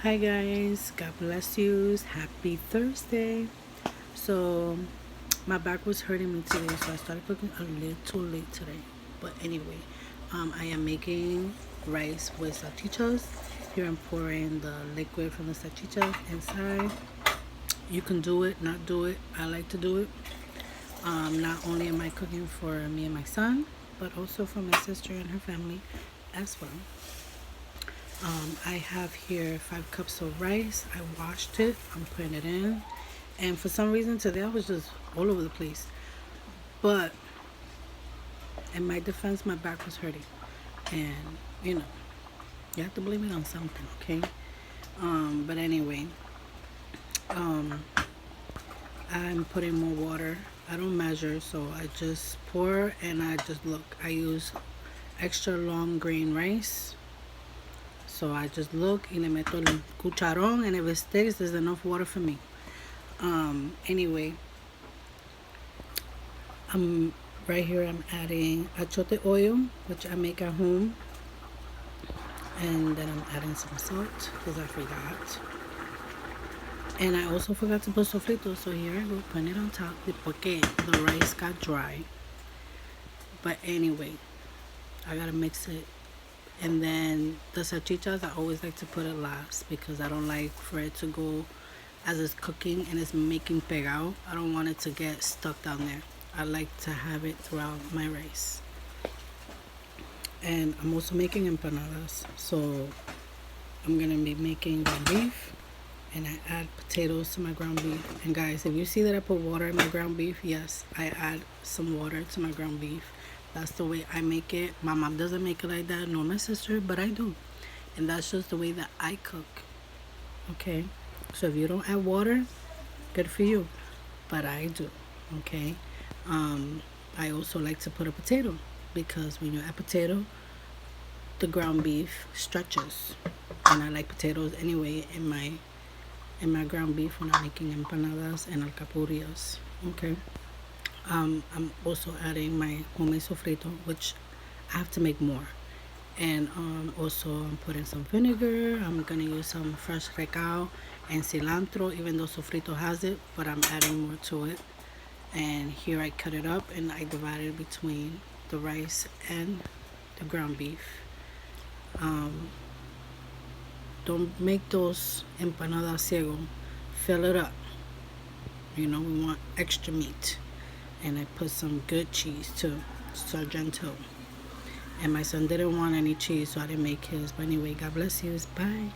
Hi guys, God bless you. Happy Thursday. So my back was hurting me today, so I started cooking a little late today. But anyway, I am making rice with salchichas. Here I'm pouring the liquid from the salchichas inside. You can do it, not do it. I like to do it. Not only am I cooking for me and my son, but also for my sister and her family as well. I have here 5 cups of rice. I washed it. I'm putting it in. And for some reason today I was just all over the place. But in my defense, my back was hurting. And, you know, you have to blame it on something, okay? But anyway, um, I'm putting more water. I don't measure, so I just pour and I just look. I use extra long grain rice. So I just look y le meto el cucharón, and if it sticks, there's enough water for me. Anyway, right here I'm adding achote oil, which I make at home. And then I'm adding some salt, because I forgot. And I also forgot to put sofrito, so here I go, putting it on top, porque the rice got dry. But anyway, I gotta mix it. And then the salchichas, I always like to put it last, because I don't like for it to go as it's cooking and it's making pegao. I don't want it to get stuck down there. I like to have it throughout my rice. And I'm also making empanadas, so I'm gonna be making ground beef, and I add potatoes to my ground beef. And guys, if you see that I put water in my ground beef, yes, I add some water to my ground beef. That's the way I make it. My mom doesn't make it like that, nor my sister, but I do. And that's just the way that I cook. Okay? So if you don't add water, good for you. But I do. Okay? I also like to put a potato, because when you add potato, the ground beef stretches. And I like potatoes anyway in my ground beef when I'm making empanadas and alcapurrias. Okay? I'm also adding my homemade sofrito, which I have to make more. And also I'm putting some vinegar. I'm gonna use some fresh recao and cilantro, even though sofrito has it, but I'm adding more to it. And here I cut it up and I divide it between the rice and the ground beef. Don't make those empanadas ciego. Fill it up. We want extra meat. And I put some good cheese too, Sargento. And my son didn't want any cheese, so I didn't make his. But anyway, God bless you. Bye.